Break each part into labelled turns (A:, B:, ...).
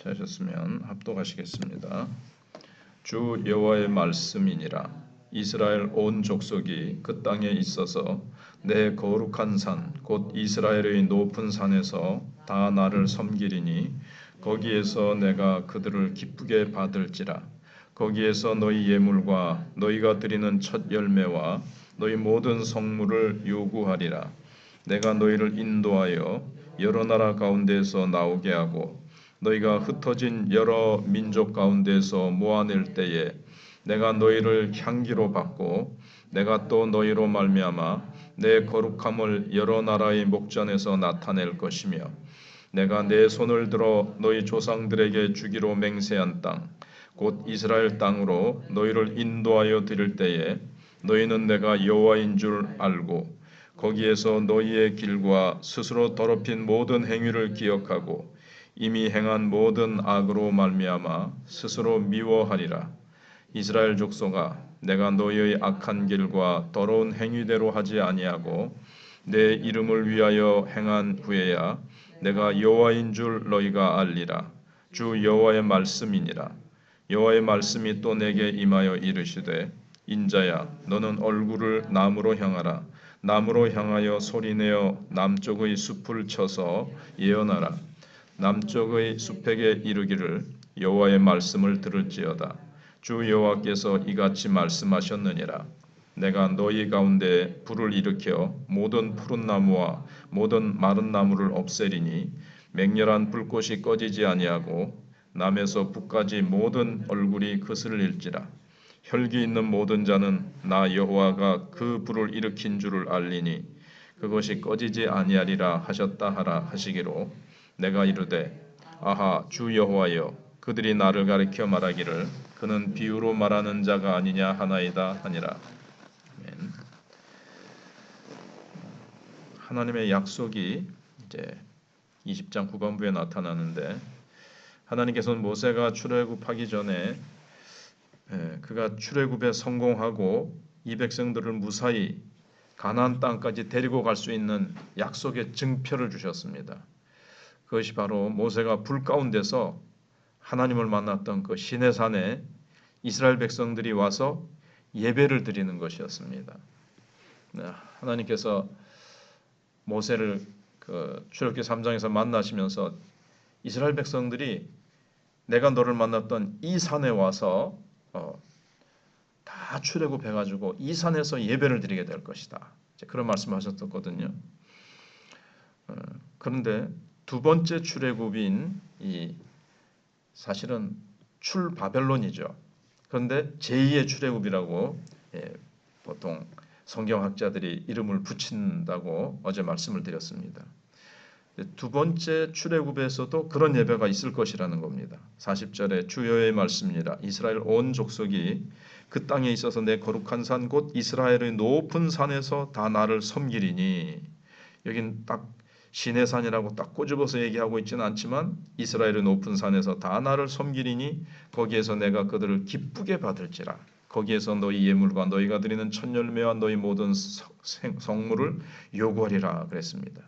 A: 찾으셨으면 합독하시겠습니다. 주 여호와의 말씀이니라. 이스라엘 온 족속이 그 땅에 있어서 내 거룩한 산 곧 이스라엘의 높은 산에서 다 나를 섬기리니 거기에서 내가 그들을 기쁘게 받을지라. 거기에서 너희 예물과 너희가 드리는 첫 열매와 너희 모든 성물을 요구하리라. 내가 너희를 인도하여 여러 나라 가운데에서 나오게 하고 너희가 흩어진 여러 민족 가운데서 모아낼 때에 내가 너희를 향기로 받고 내가 또 너희로 말미암아 내 거룩함을 여러 나라의 목전에서 나타낼 것이며 내가 내 손을 들어 너희 조상들에게 주기로 맹세한 땅 곧 이스라엘 땅으로 너희를 인도하여 드릴 때에 너희는 내가 여호와인 줄 알고 거기에서 너희의 길과 스스로 더럽힌 모든 행위를 기억하고 이미 행한 모든 악으로 말미암아 스스로 미워하리라. 이스라엘 족속아, 내가 너희의 악한 길과 더러운 행위대로 하지 아니하고 내 이름을 위하여 행한 후에야 내가 여호와인 줄 너희가 알리라. 주 여호와의 말씀이니라. 여호와의 말씀이 또 내게 임하여 이르시되 인자야, 너는 얼굴을 남으로 향하라. 남으로 향하여 소리내어 남쪽의 숲을 쳐서 예언하라. 남쪽의 숲에게 이르기를 여호와의 말씀을 들을지어다. 주 여호와께서 이같이 말씀하셨느니라. 내가 너희 가운데 불을 일으켜 모든 푸른 나무와 모든 마른 나무를 없애리니 맹렬한 불꽃이 꺼지지 아니하고 남에서 북까지 모든 얼굴이 그슬릴지라. 혈기 있는 모든 자는 나 여호와가 그 불을 일으킨 줄을 알리니 그것이 꺼지지 아니하리라 하셨다 하라 하시기로 내가 이르되 아하 주 여호와여 그들이 나를 가리켜 말하기를 그는 비유로 말하는 자가 아니냐 하나이다 하니라. 아멘. 하나님의 약속이 이제 20장 후반부에 나타나는데 하나님께서는 모세가 출애굽하기 전에 그가 출애굽에 성공하고 이 백성들을 무사히 가나안 땅까지 데리고 갈 수 있는 약속의 증표를 주셨습니다. 그것이 바로 모세가 불 가운데서 하나님을 만났던 그 시내산에 이스라엘 백성들이 와서 예배를 드리는 것이었습니다. 하나님께서 모세를 그 출애굽기 3장에서 만나시면서 이스라엘 백성들이 내가 너를 만났던 이 산에 와서 다 출애굽해가지고 이 산에서 예배를 드리게 될 것이다. 그런 말씀하셨었거든요. 그런데 두 번째 출애굽인 이 사실은 출바벨론이죠. 그런데 제2의 출애굽이라고 보통 성경학자들이 이름을 붙인다고 어제 말씀을 드렸습니다. 두 번째 출애굽에서도 그런 예배가 있을 것이라는 겁니다. 40절에 주 여호와의 말씀이니라. 이스라엘 온 족속이 그 땅에 있어서 내 거룩한 산 곧 이스라엘의 높은 산에서 다 나를 섬기리니 여긴 딱 시내산이라고 딱 꼬집어서 얘기하고 있지는 않지만 이스라엘의 높은 산에서 다 나를 섬기리니 거기에서 내가 그들을 기쁘게 받을지라. 거기에서 너희 예물과 너희가 드리는 첫 열매와 너희 모든 성물을 요구하리라 그랬습니다.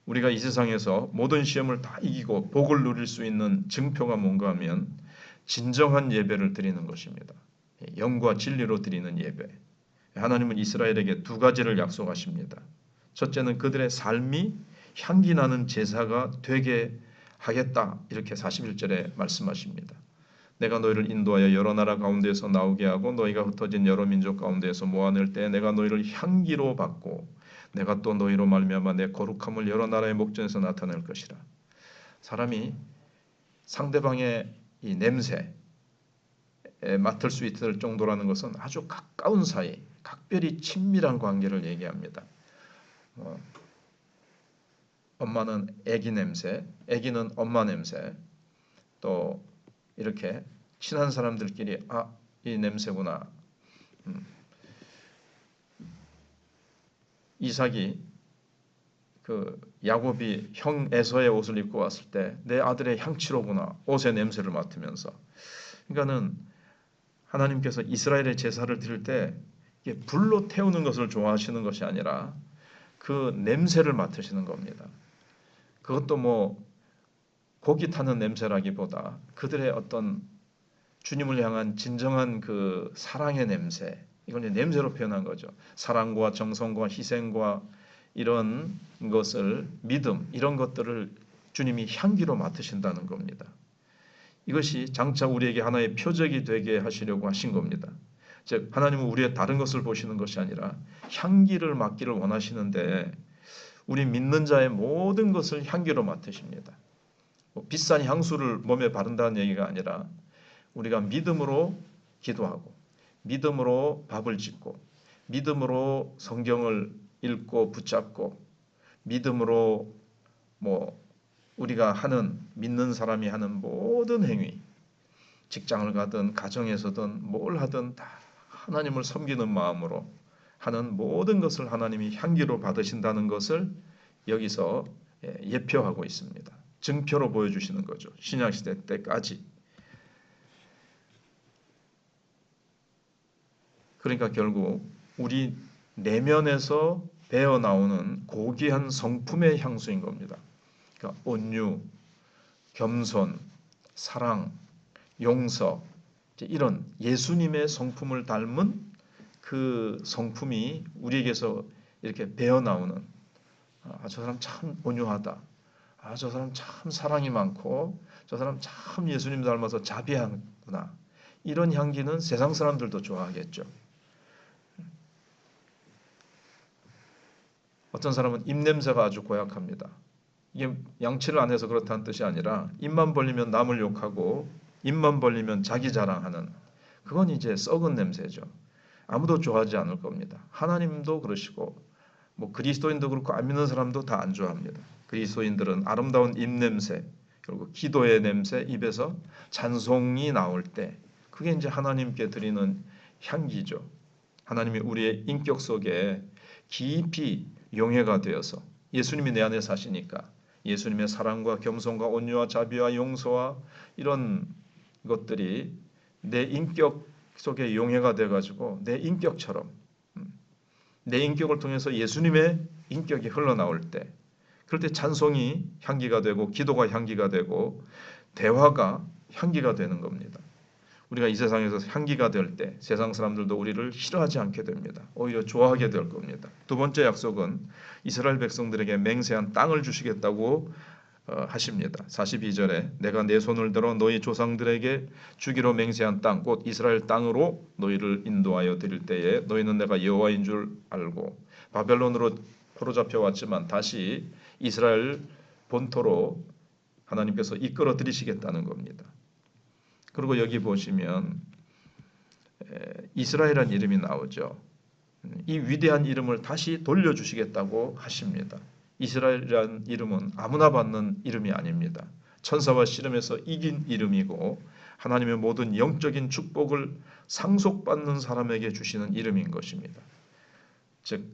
A: 우리가 이 세상에서 모든 시험을 다 이기고 복을 누릴 수 있는 증표가 뭔가 하면 진정한 예배를 드리는 것입니다. 영과 진리로 드리는 예배. 하나님은 이스라엘에게 두 가지를 약속하십니다. 첫째는 그들의 삶이 향기 나는 제사가 되게 하겠다. 이렇게 41절에 말씀하십니다. 내가 너희를 인도하여 여러 나라 가운데에서 나오게 하고 너희가 흩어진 여러 민족 가운데에서 모아낼 때 내가 너희를 향기로 받고 내가 또 너희로 말미암아 내 거룩함을 여러 나라의 목전에서 나타낼 것이라. 사람이 상대방의 이 냄새에 맡을 수 있을 정도라는 것은 아주 가까운 사이, 각별히 친밀한 관계를 얘기합니다. 엄마는 아기 냄새, 아기는 엄마 냄새, 또 이렇게 친한 사람들끼리 이 냄새구나. 이삭이 그 야곱이 형 에서의 옷을 입고 왔을 때 내 아들의 향취로구나. 옷의 냄새를 맡으면서. 그러니까는 하나님께서 이스라엘의 제사를 드릴 때 이게 불로 태우는 것을 좋아하시는 것이 아니라 그 냄새를 맡으시는 겁니다. 그것도 뭐 고기 타는 냄새라기보다 그들의 어떤 주님을 향한 진정한 그 사랑의 냄새, 이걸 냄새로 표현한 거죠. 사랑과 정성과 희생과 이런 것을, 믿음, 이런 것들을 주님이 향기로 맡으신다는 겁니다. 이것이 장차 우리에게 하나의 표적이 되게 하시려고 하신 겁니다. 즉 하나님은 우리의 다른 것을 보시는 것이 아니라 향기를 맡기를 원하시는데, 우리 믿는 자의 모든 것을 향기로 맡으십니다. 비싼 향수를 몸에 바른다는 얘기가 아니라 우리가 믿음으로 기도하고, 믿음으로 밥을 짓고, 믿음으로 성경을 읽고 붙잡고, 믿음으로 우리가 하는, 믿는 사람이 하는 모든 행위, 직장을 가든 가정에서든 뭘 하든 다 하나님을 섬기는 마음으로 하는 모든 것을 하나님이 향기로 받으신다는 것을 여기서 예표하고 있습니다. 증표로 보여주시는 거죠. 신약시대 때까지. 그러니까 결국 우리 내면에서 배어 나오는 고귀한 성품의 향수인 겁니다. 그러니까 온유, 겸손, 사랑, 용서, 이런 예수님의 성품을 닮은 그 성품이 우리에게서 이렇게 배어 나오는, 저 사람 참 온유하다, 저 사람 참 사랑이 많고, 저 사람 참 예수님 닮아서 자비하구나, 이런 향기는 세상 사람들도 좋아하겠죠. 어떤 사람은 입냄새가 아주 고약합니다. 이게 양치를 안 해서 그렇다는 뜻이 아니라 입만 벌리면 남을 욕하고 입만 벌리면 자기 자랑하는, 그건 이제 썩은 냄새죠. 아무도 좋아하지 않을 겁니다. 하나님도 그러시고 그리스도인도 그렇고 안 믿는 사람도 다 안 좋아합니다. 그리스도인들은 아름다운 입냄새, 그리고 기도의 냄새, 입에서 찬송이 나올 때 그게 이제 하나님께 드리는 향기죠. 하나님이 우리의 인격 속에 깊이 용해가 되어서, 예수님이 내 안에 사시니까 예수님의 사랑과 겸손과 온유와 자비와 용서와 이런 것들이 내 인격 속에 용해가 돼가지고 내 인격처럼, 내 인격을 통해서 예수님의 인격이 흘러나올 때, 그럴 때 찬송이 향기가 되고 기도가 향기가 되고 대화가 향기가 되는 겁니다. 우리가 이 세상에서 향기가 될 때 세상 사람들도 우리를 싫어하지 않게 됩니다. 오히려 좋아하게 될 겁니다. 두 번째 약속은 이스라엘 백성들에게 맹세한 땅을 주시겠다고 하십니다. 42절에 내가 내 손을 들어 너희 조상들에게 주기로 맹세한 땅 곧 이스라엘 땅으로 너희를 인도하여 드릴 때에 너희는 내가 여호와인 줄 알고, 바벨론으로 포로잡혀 왔지만 다시 이스라엘 본토로 하나님께서 이끌어 들이시겠다는 겁니다. 그리고 여기 보시면 이스라엘이라는 이름이 나오죠. 이 위대한 이름을 다시 돌려주시겠다고 하십니다. 이스라엘이라는 이름은 아무나 받는 이름이 아닙니다. 천사와 씨름에서 이긴 이름이고 하나님의 모든 영적인 축복을 상속받는 사람에게 주시는 이름인 것입니다. 즉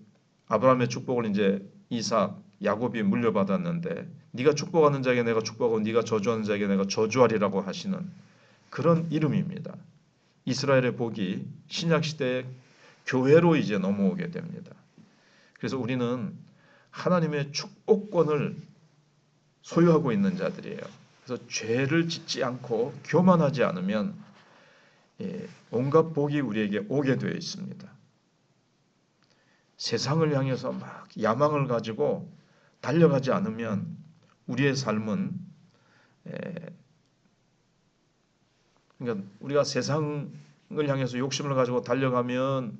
A: 아브라함의 축복을 이제 이삭, 야곱이 물려받았는데, 네가 축복하는 자에게 내가 축복하고 네가 저주하는 자에게 내가 저주하리라고 하시는 그런 이름입니다. 이스라엘의 복이 신약시대의 교회로 이제 넘어오게 됩니다. 그래서 우리는 하나님의 축복권을 소유하고 있는 자들이에요. 그래서 죄를 짓지 않고 교만하지 않으면 온갖 복이 우리에게 오게 되어 있습니다. 세상을 향해서 막 야망을 가지고 달려가지 않으면 우리의 삶은, 그러니까 우리가 세상을 향해서 욕심을 가지고 달려가면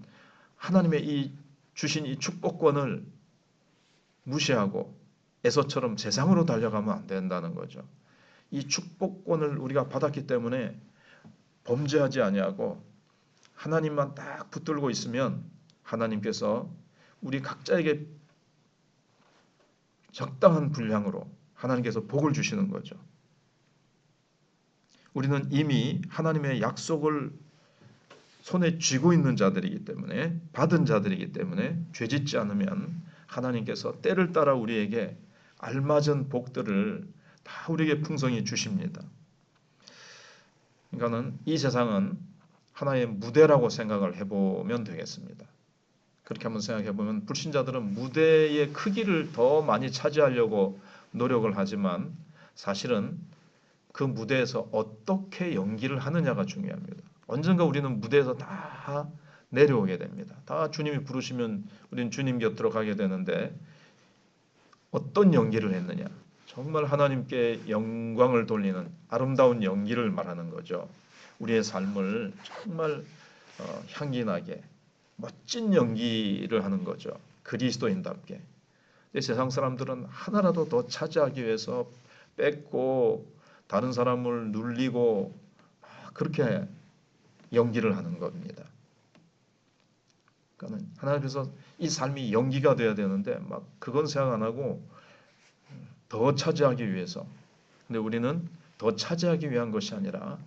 A: 하나님의 주신 이 축복권을 무시하고 에서처럼 세상으로 달려가면 안 된다는 거죠. 이 축복권을 우리가 받았기 때문에 범죄하지 아니하고 하나님만 딱 붙들고 있으면 하나님께서 우리 각자에게 적당한 분량으로 하나님께서 복을 주시는 거죠. 우리는 이미 하나님의 약속을 손에 쥐고 있는 자들이기 때문에, 받은 자들이기 때문에 죄짓지 않으면 하나님께서 때를 따라 우리에게 알맞은 복들을 다 우리에게 풍성히 주십니다. 그러니까는 이 세상은 하나의 무대라고 생각을 해보면 되겠습니다. 그렇게 한번 생각해보면 불신자들은 무대의 크기를 더 많이 차지하려고 노력을 하지만 사실은 그 무대에서 어떻게 연기를 하느냐가 중요합니다. 언젠가 우리는 무대에서 다 내려오게 됩니다. 다 주님이 부르시면 우리는 주님 곁으로 가게 되는데 어떤 연기를 했느냐? 정말 하나님께 영광을 돌리는 아름다운 연기를 말하는 거죠. 우리의 삶을 정말 향기나게 멋진 연기를 하는 거죠. 그리스도인답게. 세상 사람들은 하나라도 더 차지하기 위해서 뺏고 다른 사람을 눌리고 그렇게 연기를 하는 겁니다. 그러니까 하나님께서 이 삶이 연기가 돼야 되는데 막 그건 생각 안 하고 더 차지하기 위해서. 근데 우리는 더 차지하기 위한 것이 아니라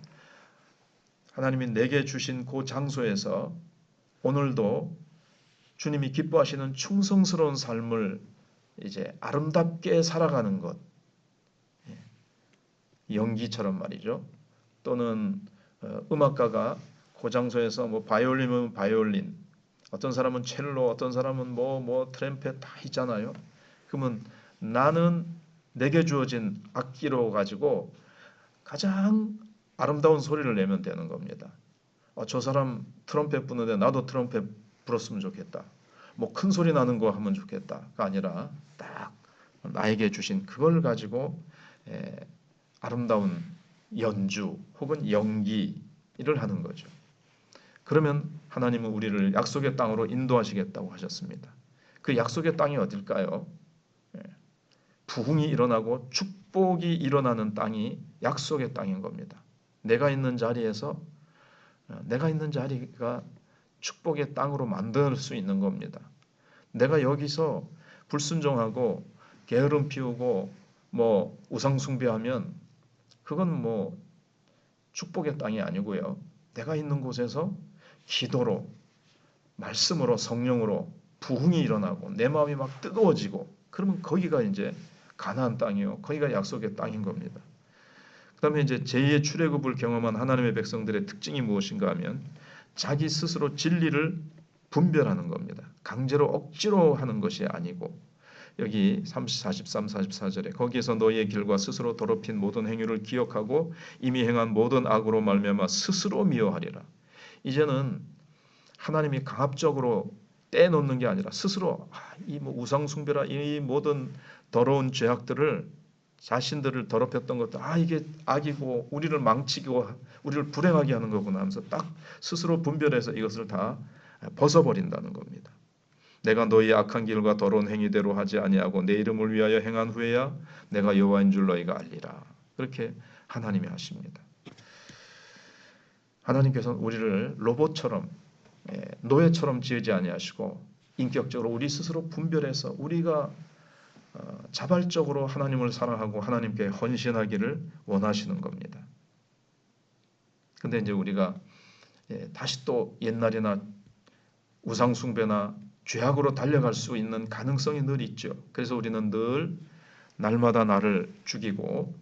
A: 하나님이 내게 주신 그 장소에서 오늘도 주님이 기뻐하시는 충성스러운 삶을 이제 아름답게 살아가는 것. 연기처럼 말이죠. 또는 음악가가 그 장소에서 뭐 바이올린이면 바이올린, 어떤 사람은 첼로, 어떤 사람은 뭐 트럼펫 다 있잖아요. 그러면 나는 내게 주어진 악기로 가지고 가장 아름다운 소리를 내면 되는 겁니다. 저 사람 트럼펫 부는데 나도 트럼펫 불었으면 좋겠다. 뭐 큰 소리 나는 거 하면 좋겠다가 아니라 딱 나에게 주신 그걸 가지고 아름다운 연주 혹은 연기를 하는 거죠. 그러면 하나님은 우리를 약속의 땅으로 인도하시겠다고 하셨습니다. 그 약속의 땅이 어딜까요? 부흥이 일어나고 축복이 일어나는 땅이 약속의 땅인 겁니다. 내가 있는 자리에서 내가 있는 자리가 축복의 땅으로 만들 수 있는 겁니다. 내가 여기서 불순종하고 게으름 피우고 뭐 우상 숭배하면 그건 뭐 축복의 땅이 아니고요. 내가 있는 곳에서 기도로 말씀으로 성령으로 부흥이 일어나고 내 마음이 막 뜨거워지고 그러면 거기가 이제 가나안 땅이요. 거기가 약속의 땅인 겁니다. 그다음에 이제 제2의 출애굽을 경험한 하나님의 백성들의 특징이 무엇인가 하면 자기 스스로 진리를 분별하는 겁니다. 강제로 억지로 하는 것이 아니고 여기 43, 44절에 거기에서 너희의 길과 스스로 더럽힌 모든 행위를 기억하고 이미 행한 모든 악으로 말미암아 스스로 미워하리라. 이제는 하나님이 강압적으로 떼놓는 게 아니라 스스로 이 뭐 우상 숭배라 이 모든 더러운 죄악들을 자신들을 더럽혔던 것도 이게 악이고 우리를 망치고 우리를 불행하게 하는 거구나 하면서 딱 스스로 분별해서 이것을 다 벗어버린다는 겁니다. 내가 너희 악한 길과 더러운 행위대로 하지 아니하고 내 이름을 위하여 행한 후에야 내가 여호와인 줄 너희가 알리라. 그렇게 하나님이 하십니다. 하나님께서는 우리를 로봇처럼 노예처럼 지으지 아니하시고 인격적으로 우리 스스로 분별해서 우리가 자발적으로 하나님을 사랑하고 하나님께 헌신하기를 원하시는 겁니다. 근데 이제 우리가 다시 또 옛날이나 우상 숭배나 죄악으로 달려갈 수 있는 가능성이 늘 있죠. 그래서 우리는 늘 날마다 나를 죽이고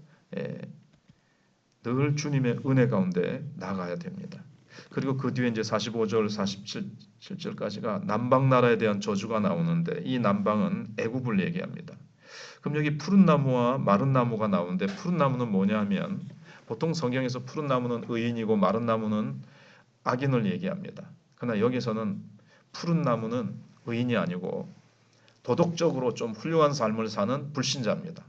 A: 늘 주님의 은혜 가운데 나가야 됩니다. 그리고 그 뒤에 이제 45절, 47절까지가 남방 나라에 대한 저주가 나오는데 이 남방은 애굽을 얘기합니다. 그럼 여기 푸른 나무와 마른 나무가 나오는데 푸른 나무는 뭐냐 하면 보통 성경에서 푸른 나무는 의인이고 마른 나무는 악인을 얘기합니다. 그러나 여기서는 푸른 나무는 의인이 아니고 도덕적으로 좀 훌륭한 삶을 사는 불신자입니다.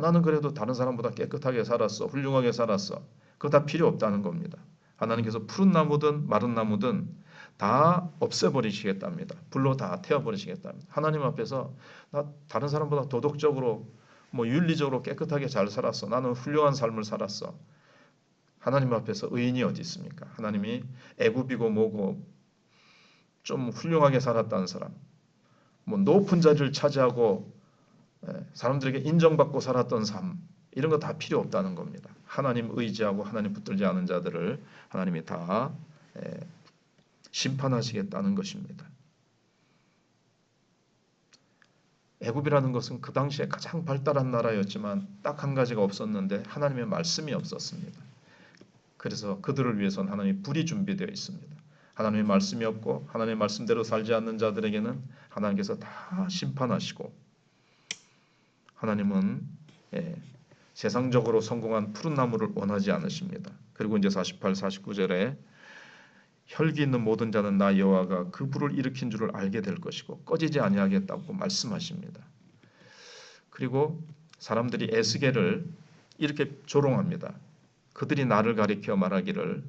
A: 나는 그래도 다른 사람보다 깨끗하게 살았어. 훌륭하게 살았어. 그거 다 필요 없다는 겁니다. 하나님께서 푸른 나무든 마른 나무든 다 없애버리시겠답니다. 불로 다 태워버리시겠답니다. 하나님 앞에서 나 다른 사람보다 도덕적으로 뭐 윤리적으로 깨끗하게 잘 살았어. 나는 훌륭한 삶을 살았어. 하나님 앞에서 의인이 어디 있습니까? 하나님이 애굽이고 뭐고 좀 훌륭하게 살았다는 사람, 뭐 높은 자리를 차지하고 사람들에게 인정받고 살았던 삶 이런 거 다 필요 없다는 겁니다. 하나님 의지하고 하나님 붙들지 않은 자들을 하나님이 다 심판하시겠다는 것입니다. 애굽이라는 것은 그 당시에 가장 발달한 나라였지만 딱 한 가지가 없었는데 하나님의 말씀이 없었습니다. 그래서 그들을 위해서는 하나님의 불이 준비되어 있습니다. 하나님의 말씀이 없고 하나님의 말씀대로 살지 않는 자들에게는 하나님께서 다 심판하시고 하나님은 세상적으로 성공한 푸른 나무를 원하지 않으십니다. 그리고 이제 48, 49절에 혈기 있는 모든 자는 나 여호와가 그 불을 일으킨 줄을 알게 될 것이고 꺼지지 아니하겠다고 말씀하십니다. 그리고 사람들이 에스겔을 이렇게 조롱합니다. 그들이 나를 가리켜 말하기를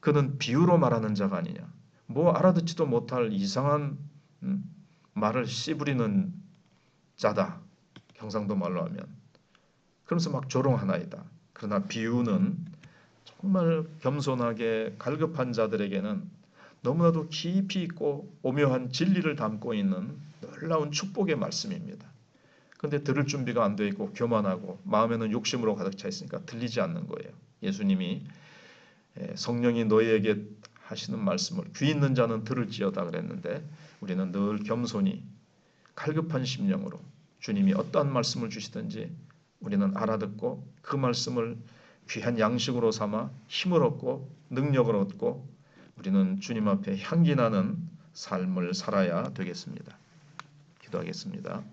A: 그는 비유로 말하는 자가 아니냐. 뭐 알아듣지도 못할 이상한 말을 씨부리는 자다. 경상도 말로 하면. 그러면서 막 조롱하나이다. 그러나 비유는 정말 겸손하게 갈급한 자들에게는 너무나도 깊이 있고 오묘한 진리를 담고 있는 놀라운 축복의 말씀입니다. 그런데 들을 준비가 안 돼 있고 교만하고 마음에는 욕심으로 가득 차 있으니까 들리지 않는 거예요. 예수님이 성령이 너희에게 하시는 말씀을 귀 있는 자는 들을지어다 그랬는데 우리는 늘 겸손히 갈급한 심령으로 주님이 어떠한 말씀을 주시든지 우리는 알아듣고 그 말씀을 귀한 양식으로 삼아 힘을 얻고 능력을 얻고 우리는 주님 앞에 향기 나는 삶을 살아야 되겠습니다. 기도하겠습니다.